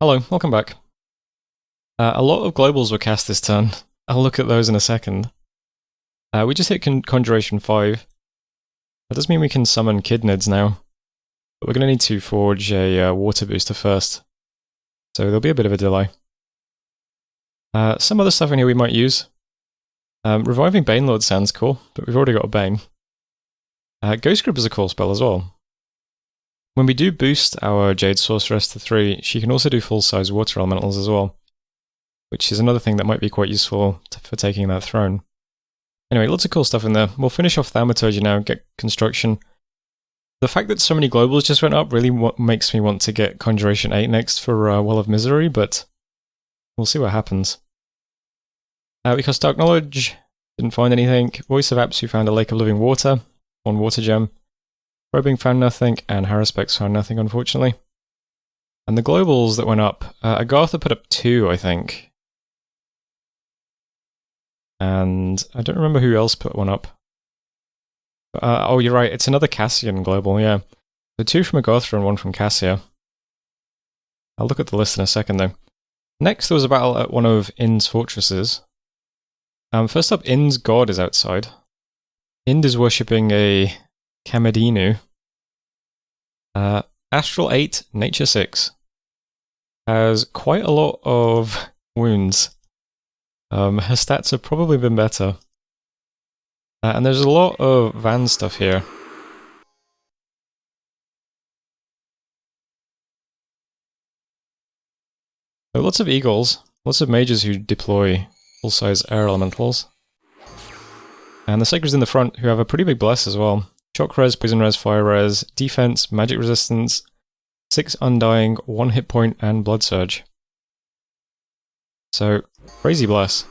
Hello, welcome back. A lot of globals were cast this turn. I'll look at those in a second. We just hit Conjuration 5. That does mean we can summon Kidnids now. But we're going to need to forge a water booster first. So there'll be a bit of a delay. Some other stuff in here we might use. Reviving Banelord sounds cool, but we've already got a Bane. Ghost Grip is a cool spell as well. When we do boost our Jade Sorceress to 3, she can also do full-size water elementals as well, which is another thing that might be quite useful for taking that throne. Anyway, lots of cool stuff in there. We'll finish off Thaumaturgy now, get construction. The fact that so many globals just went up really makes me want to get Conjuration 8 next for Well of Misery, but we'll see what happens. We cast Dark Knowledge, didn't find anything. Voice of Apsu found a Lake of Living Water, one water gem. Probing found nothing, and Haruspex found nothing, unfortunately. And the globals that went up, Agartha put up 2, I think. And I don't remember who else put one up. Oh, you're right, it's another Cassian global, yeah. So 2 from Agartha and 1 from Cassia. I'll look at the list in a second, though. Next, there was a battle at one of Ind's fortresses. First up, Ind's god is outside. Ind is worshipping a Kamedinu. Astral 8, Nature 6. Has quite a lot of wounds. Her stats have probably been better. And there's a lot of Van stuff here. So lots of Eagles, lots of mages who deploy full-size air elementals. And the Sacreds in the front who have a pretty big bless as well. Shock res, poison res, fire res, defense, magic resistance, 6 undying, 1 hit point, and blood surge. So, crazy bless.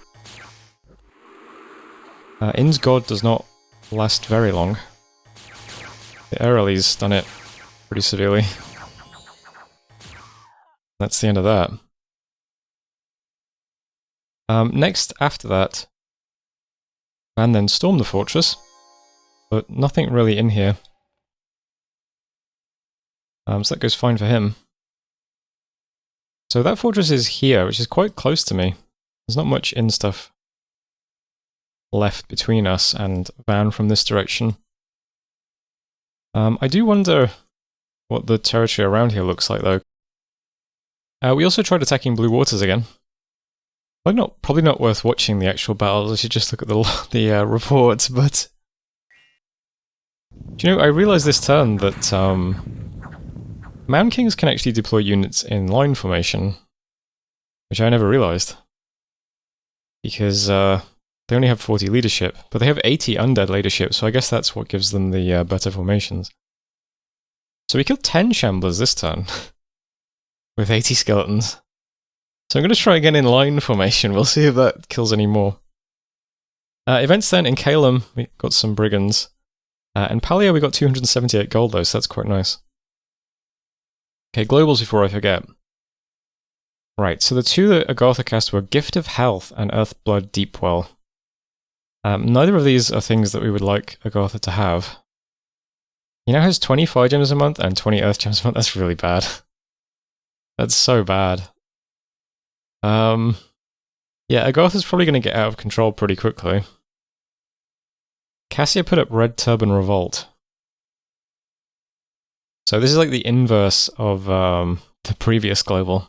Ind's god does not last very long. The Aerol's done it pretty severely. That's the end of that. Next, after that, Van then stormed the fortress. But nothing really in here. So that goes fine for him. So that fortress is here, which is quite close to me. There's not much in stuff left between us and Van from this direction. I do wonder what the territory around here looks like, though. We also tried attacking Blue Waters again. Probably not worth watching the actual battles. I should just look at the reports, but... Do you know, I realised this turn that Mound Kings can actually deploy units in line formation, which I never realised. Because they only have 40 leadership, but they have 80 undead leadership, so I guess that's what gives them the better formations. So we killed 10 Shamblers this turn, with 80 skeletons. So I'm going to try again in line formation, we'll see if that kills any more. Events then, in Calum, we got some Brigands. And Palia, we got 278 gold though, so that's quite nice. Okay, globals before I forget. Right, so the 2 that Agartha cast were Gift of Health and Earthblood Deepwell. Neither of these are things that we would like Agartha to have. He now has 20 fire gems a month and 20 earth gems a month. That's really bad. That's so bad. Yeah, Agartha's probably going to get out of control pretty quickly. Cassia put up Red Turban Revolt. So this is like the inverse of the previous global.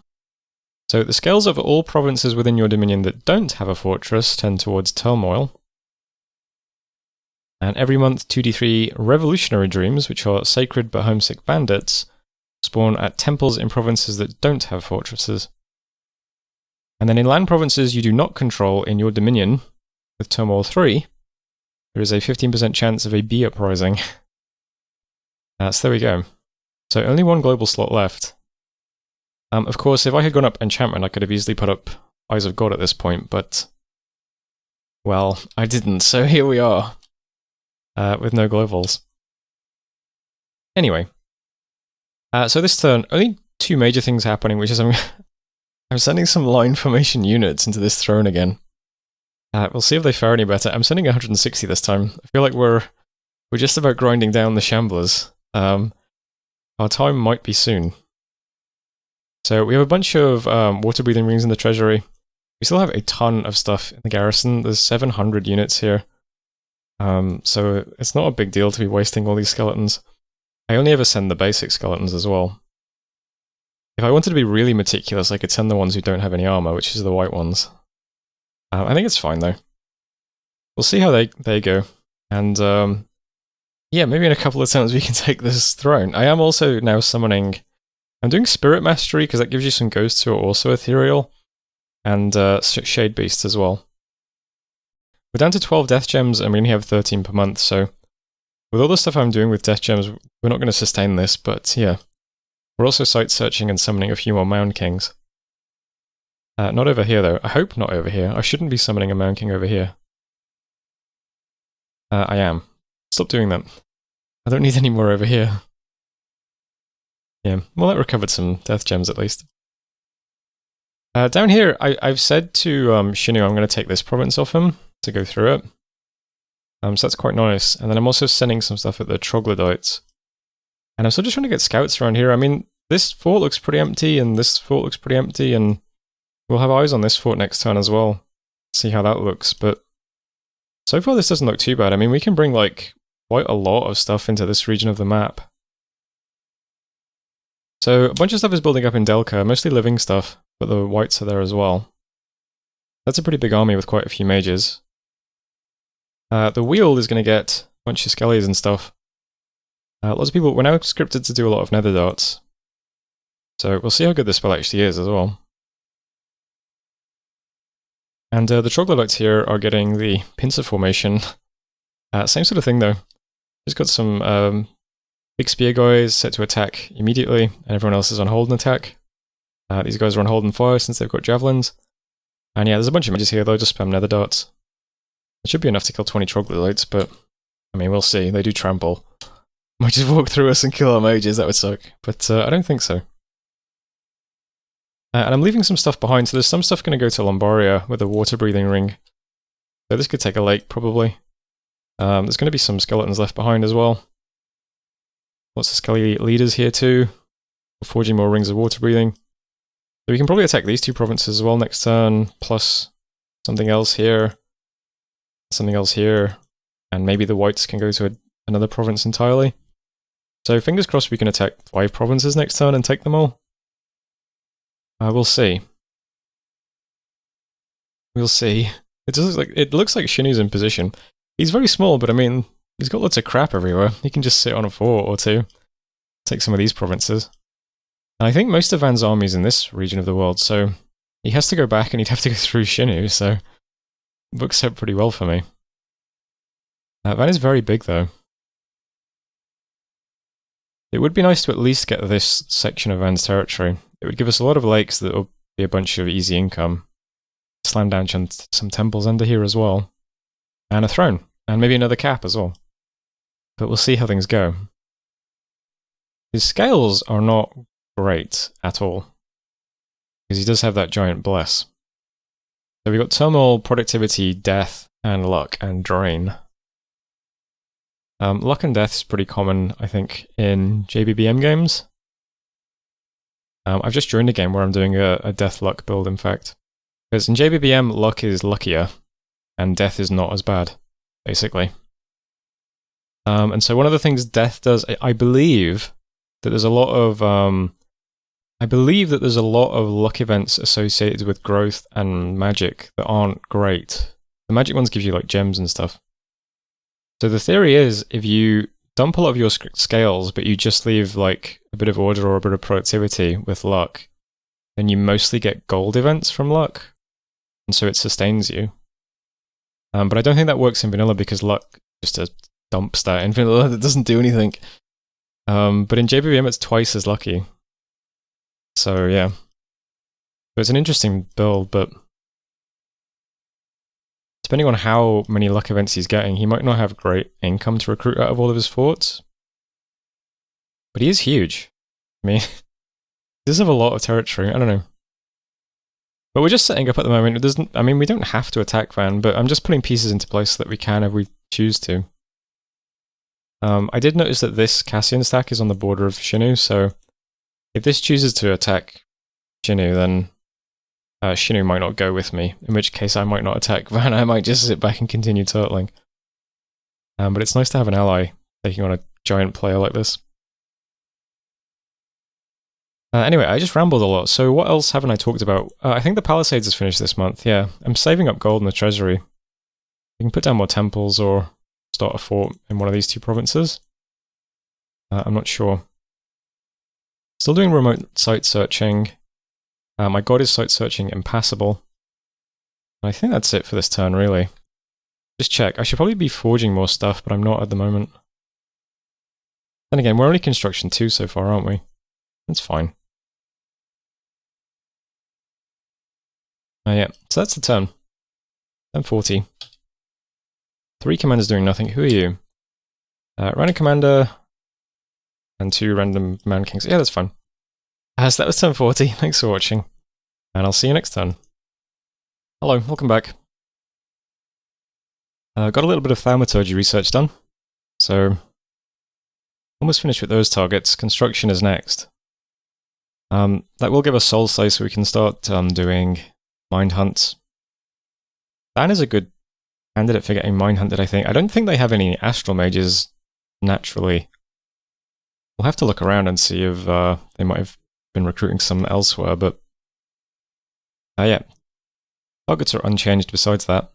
So the scales of all provinces within your dominion that don't have a fortress tend towards turmoil. And every month 2d3 Revolutionary Dreams, which are sacred but homesick bandits, spawn at temples in provinces that don't have fortresses. And then in land provinces you do not control in your dominion, with Turmoil 3, there is a 15% chance of a bee uprising. So there we go. So only 1 global slot left. Of course, if I had gone up enchantment, I could have easily put up Eyes of God at this point, but... well, I didn't, so here we are. With no globals. Anyway. So this turn, only 2 major things happening, which is I'm sending some line formation units into this throne again. We'll see if they fare any better. I'm sending 160 this time. I feel like we're just about grinding down the Shamblers. Our time might be soon. So we have a bunch of water-breathing rings in the treasury. We still have a ton of stuff in the garrison. There's 700 units here. So it's not a big deal to be wasting all these skeletons. I only ever send the basic skeletons as well. If I wanted to be really meticulous, I could send the ones who don't have any armor, which is the white ones. I think it's fine though. We'll see how they go. And yeah, maybe in a couple of turns we can take this throne. I am also now summoning... I'm doing Spirit Mastery because that gives you some ghosts who are also ethereal. And Shade Beasts as well. We're down to 12 Death Gems and we only have 13 per month, so... With all the stuff I'm doing with Death Gems, we're not going to sustain this, but yeah. We're also site searching and summoning a few more Mound Kings. Not over here though. I hope not over here. I shouldn't be summoning a Mound King over here. I am. Stop doing that. I don't need any more over here. Yeah, well that recovered some Death Gems at least. Down here, I've said to Shinu I'm going to take this province off him to go through it. So that's quite nice. And then I'm also sending some stuff at the Troglodytes. And I'm still just trying to get scouts around here. I mean, this fort looks pretty empty, and this fort looks pretty empty, and we'll have eyes on this fort next turn as well. See how that looks, but so far this doesn't look too bad. I mean, we can bring, like, quite a lot of stuff into this region of the map. So, a bunch of stuff is building up in Delca, mostly living stuff, but the whites are there as well. That's a pretty big army with quite a few mages. The wheel is going to get a bunch of skellies and stuff. Lots of people, we're now scripted to do a lot of nether darts. So we'll see how good this spell actually is as well. And the troglodytes here are getting the pincer formation. Same sort of thing though. Just got some big spear guys set to attack immediately, and everyone else is on hold and attack. These guys are on hold and fire since they've got javelins. And yeah, there's a bunch of mages here, they'll just spam nether darts. It should be enough to kill 20 troglodytes, but I mean, we'll see. They do trample. Might just walk through us and kill our mages, that would suck. But I don't think so. And I'm leaving some stuff behind, so there's some stuff going to go to Lombaria with a water-breathing ring. So this could take a lake, probably. There's going to be some skeletons left behind as well. Lots of skelly leaders here too. We're forging more rings of water-breathing. So we can probably attack these two provinces as well next turn, plus something else here. Something else here, and maybe the whites can go to another province entirely. So fingers crossed we can attack 5 provinces next turn and take them all. We'll see. We'll see. It looks like Shinu's in position. He's very small, but I mean, he's got lots of crap everywhere. He can just sit on a fort or two, take some of these provinces. And I think most of Van's army's in this region of the world, so he has to go back and he'd have to go through Shinu, so works out pretty well for me. Van is very big though. It would be nice to at least get this section of Van's territory. It would give us a lot of lakes that will be a bunch of easy income. Slam down some temples under here as well. And a throne. And maybe another cap as well. But we'll see how things go. His scales are not great at all. Because he does have that giant bless. So we've got turmoil, productivity, death, and luck, and drain. Luck and death is pretty common, I think, in JBBM games. I've just joined a game where I'm doing a death luck build, in fact. Because in JBBM, luck is luckier, and death is not as bad, basically. And so one of the things death does, I believe that there's a lot of luck events associated with growth and magic that aren't great. The magic ones give you like gems and stuff. So the theory is, if you dump a lot of your scales, but you just leave like a bit of order or a bit of productivity with luck, then you mostly get gold events from luck, and so it sustains you. But I don't think that works in vanilla because luck just a dump stat in vanilla that doesn't do anything. But in JBBM it's twice as lucky. So yeah. So it's an interesting build, but depending on how many luck events he's getting, he might not have great income to recruit out of all of his forts. But he is huge. I mean, he does have a lot of territory, I don't know. But we're just setting up at the moment. We don't have to attack Van, but I'm just putting pieces into place so that we can if we choose to. I did notice that this Cassian stack is on the border of Shinu, so if this chooses to attack Shinu, then Shinu might not go with me, in which case I might not attack Van, I might just sit back and continue turtling. But it's nice to have an ally taking on a giant player like this. Anyway, I just rambled a lot, so what else haven't I talked about? I think the Palisades is finished this month, yeah. I'm saving up gold in the treasury. You can put down more temples or start a fort in one of these two provinces. I'm not sure. Still doing remote site searching. My god is site searching impassable. I think that's it for this turn, really. Just check. I should probably be forging more stuff, but I'm not at the moment. Then again, we're only construction 2 so far, aren't we? That's fine. Yeah, so that's the turn. Turn 40. 3 commanders doing nothing. Who are you? Random commander and 2 random man kings. Yeah, that's fine. So that was turn 40. Thanks for watching, and I'll see you next turn. Hello, welcome back. Got a little bit of thaumaturgy research done, so almost finished with those targets. Construction is next. That will give us soul slice, so we can start doing mind hunts. Van is a good candidate for getting mind hunted, I think. I don't think they have any astral mages naturally. We'll have to look around and see if they might have been recruiting some elsewhere, but yeah. Targets are unchanged besides that.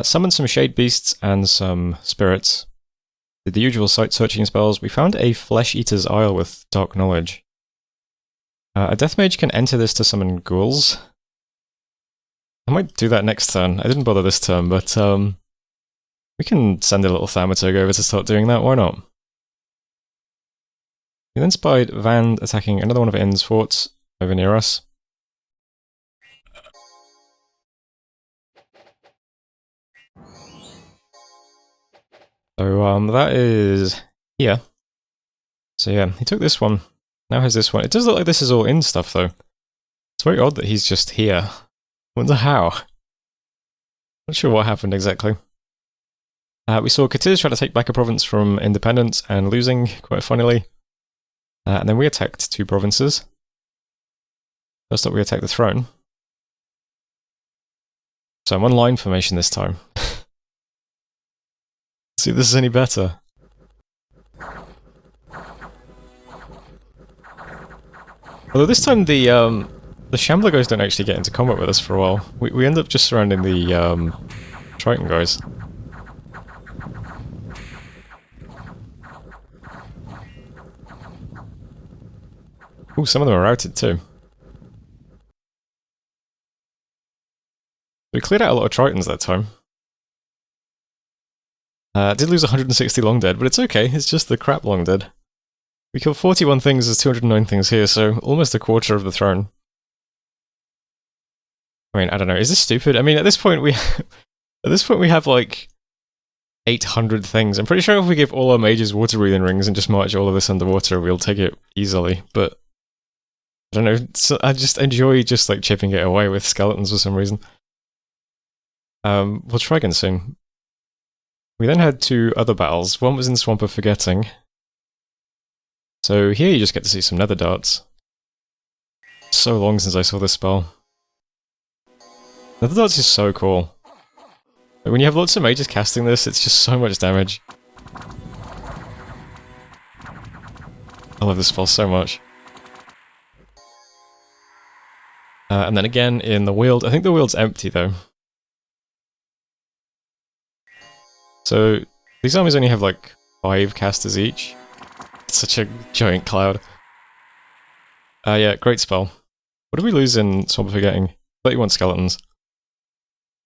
Summon some shade beasts and some spirits. Did the usual site searching spells. We found a Flesh Eater's Isle with Dark Knowledge. A Death Mage can enter this to summon ghouls. I might do that next turn. I didn't bother this turn, but we can send a little thaumaturg over to start doing that, why not? We then spied Van attacking another one of Inn's forts over near us. So that is here. So yeah, he took this one. Now has this one. It does look like this is all in stuff though. It's very odd that he's just here. I wonder how. Not sure what happened exactly. We saw Katiz try to take back a province from independence and losing, quite funnily. And then we attacked 2 provinces. First up we attacked the throne. So I'm on line formation this time. See if this is any better. Although this time the Shambler guys don't actually get into combat with us for a while. We end up just surrounding the Triton guys. Ooh, some of them are routed too. We cleared out a lot of Tritons that time. Did lose 160 long dead, but it's okay, it's just the crap long dead. We killed 41 things, there's 209 things here, so almost a quarter of the throne. I mean, I don't know, is this stupid? I mean, at this point we have like 800 things. I'm pretty sure if we give all our mages water breathing rings and just march all of this underwater, we'll take it easily, but I don't know, I just enjoy just like chipping it away with skeletons for some reason. We'll try again soon. We then had 2 other battles. One was in Swamp of Forgetting. So here you just get to see some nether darts. So long since I saw this spell. Nether darts is so cool. When you have lots of mages casting this, it's just so much damage. I love this spell so much. And then again in the Weald. I think the Weald's empty though. So these armies only have like 5 casters each. It's such a giant cloud. Yeah, great spell. What did we lose in Swamp of Forgetting? 31 skeletons.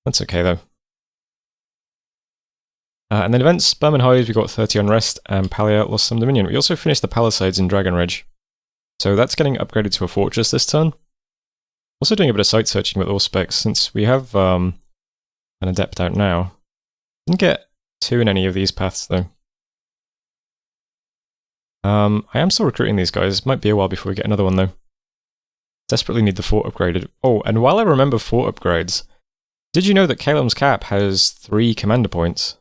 That's okay though. And then events, Sperm and Hive, we got 30 Unrest, and Palia lost some Dominion. We also finished the Palisades in Dragon Ridge. So that's getting upgraded to a fortress this turn. Also doing a bit of site searching with all specs, since we have an Adept out now. Didn't get 2 in any of these paths though. I am still recruiting these guys. Might be a while before we get another one though. Desperately need the fort upgraded. Oh, and while I remember fort upgrades, did you know that Caelum's Cap has 3 commander points?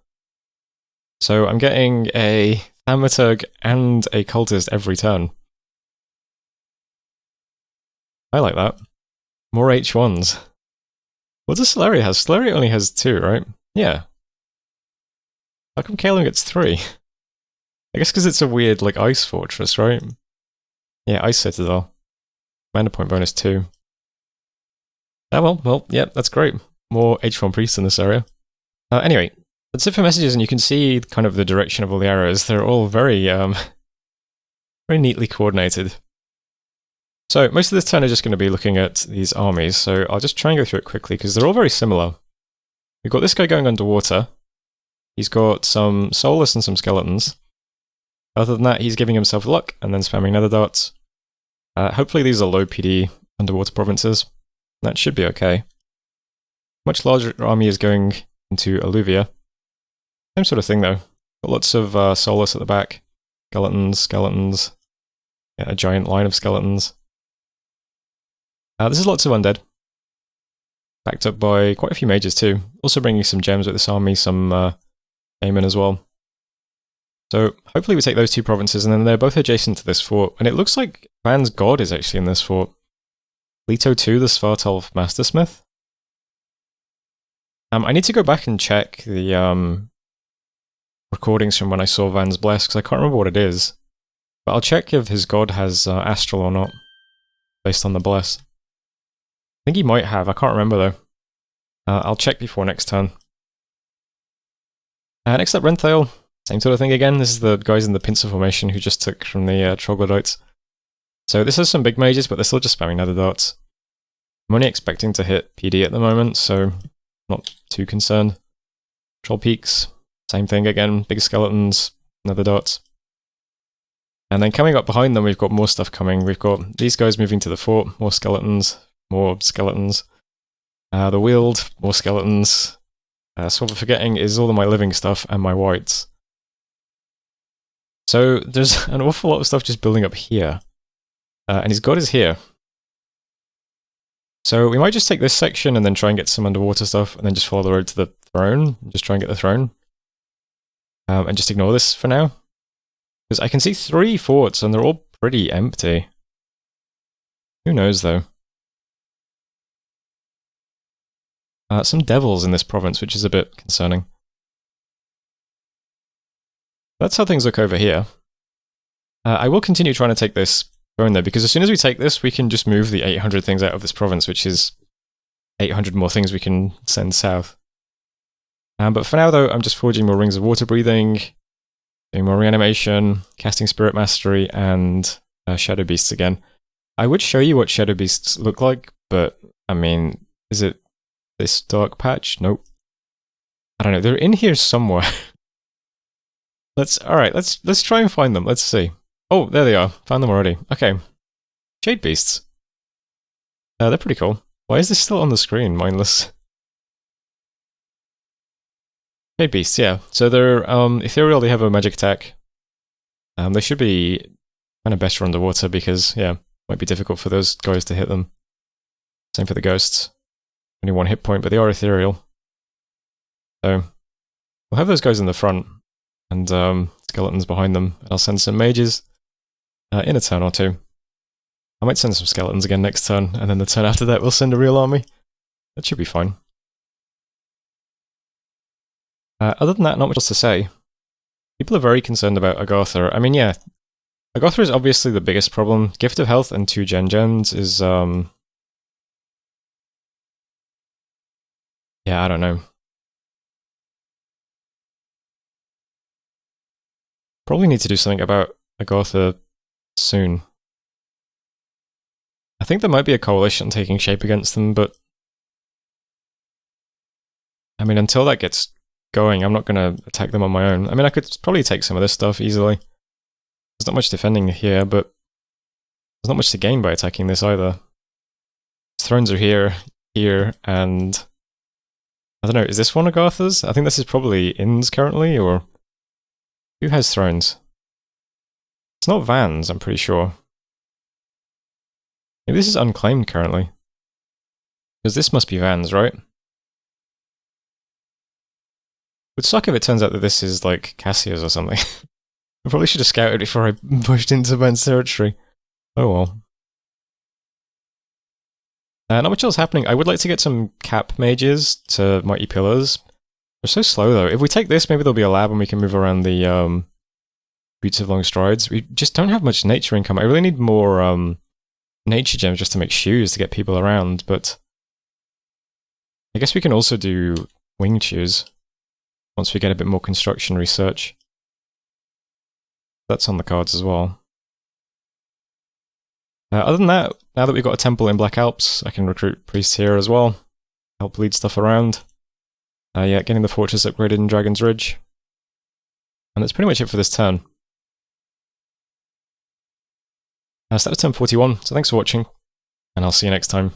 So I'm getting a Thaumaturg and a Cultist every turn. I like that. More H1s. What does Sceleria have? Sceleria only has 2, right? Yeah. How come Calum gets 3? I guess because it's a weird, like, ice fortress, right? Yeah, ice citadel. Mana point bonus 2. Oh, well, yeah, that's great. More H1 priests in this area. Anyway, that's it for messages, and you can see kind of the direction of all the arrows. They're all very, very neatly coordinated. So most of this turn is just going to be looking at these armies, so I'll just try and go through it quickly, because they're all very similar. We've got this guy going underwater. He's got some soulless and some skeletons. Other than that, he's giving himself luck, and then spamming nether darts. Hopefully these are low PD underwater provinces. That should be okay. Much larger army is going into Alluvia. Same sort of thing though. Got lots of soulless at the back. Skeletons. Yeah, a giant line of skeletons. This is lots of undead. Backed up by quite a few mages too. Also bringing some gems with this army, some Aemon as well. So hopefully we take those 2 provinces, and then they're both adjacent to this fort. And it looks like Van's god is actually in this fort. Leto 2, the Svartalf Mastersmith. I need to go back and check the recordings from when I saw Van's Bless, because I can't remember what it is. But I'll check if his god has Astral or not, based on the Bless. I think he might have, I can't remember though. I'll check before next turn. Next up, Renthale. Same sort of thing again. This is the guys in the pincer formation who just took from the troglodytes. So this has some big mages, but they're still just spamming nether darts. I'm only expecting to hit PD at the moment, so not too concerned. Troll peaks, same thing again, big skeletons, nether darts. And then coming up behind them, we've got more stuff coming. We've got these guys moving to the fort, more skeletons, more skeletons. The Weald, more skeletons. So what we're forgetting is all of my living stuff and my whites. So there's an awful lot of stuff just building up here. And his god is here. So we might just take this section and then try and get some underwater stuff, and then just follow the road to the throne, and just try and get the throne. And just ignore this for now. Because I can see 3 forts, and they're all pretty empty. Who knows, though? Some devils in this province, which is a bit concerning. That's how things look over here. I will continue trying to take this throne though, because as soon as we take this, we can just move the 800 things out of this province, which is 800 more things we can send south. But for now though, I'm just forging more rings of water breathing, doing more reanimation, casting spirit mastery, and shadow beasts again. I would show you what shadow beasts look like, but I mean, is it this dark patch? Nope. I don't know, they're in here somewhere. Alright, let's try and find them. Let's see. Oh, there they are. Found them already. Okay. Jade beasts. They're pretty cool. Why is this still on the screen? Mindless. Jade beasts, yeah. So they're ethereal, they have a magic attack. They should be kind of better underwater because, yeah, might be difficult for those guys to hit them. Same for the ghosts. Only 1 hit point, but they are ethereal. So we'll have those guys in the front. And skeletons behind them. I'll send some mages in a turn or 2. I might send some skeletons again next turn, and then the turn after that we'll send a real army. That should be fine. Other than that, not much else to say. People are very concerned about Agartha. I mean, yeah, Agartha is obviously the biggest problem. Gift of Health and 2 gems is, yeah, I don't know. Probably need to do something about Agartha soon. I think there might be a coalition taking shape against them, but I mean, until that gets going, I'm not going to attack them on my own. I mean, I could probably take some of this stuff easily. There's not much defending here, but there's not much to gain by attacking this either. Thrones are here, and I don't know, is this one Agartha's? I think this is probably Inn's currently, or who has thrones? It's not Van's, I'm pretty sure. Maybe this is unclaimed currently. Because this must be Van's, right? It would suck if it turns out that this is like Cassia's or something. I probably should have scouted before I pushed into Van's territory. Oh well. Not much else happening. I would like to get some cap mages to Mighty Pillars. They're so slow though. If we take this, maybe there'll be a lab and we can move around the Boots of Long Strides. We just don't have much nature income. I really need more nature gems just to make shoes to get people around, but I guess we can also do winged shoes once we get a bit more construction research. That's on the cards as well. Other than that, now that we've got a temple in Black Alps, I can recruit priests here as well, help lead stuff around. Yeah, getting the fortress upgraded in Dragon's Ridge. And that's pretty much it for this turn. So that was turn 41, so thanks for watching, and I'll see you next time.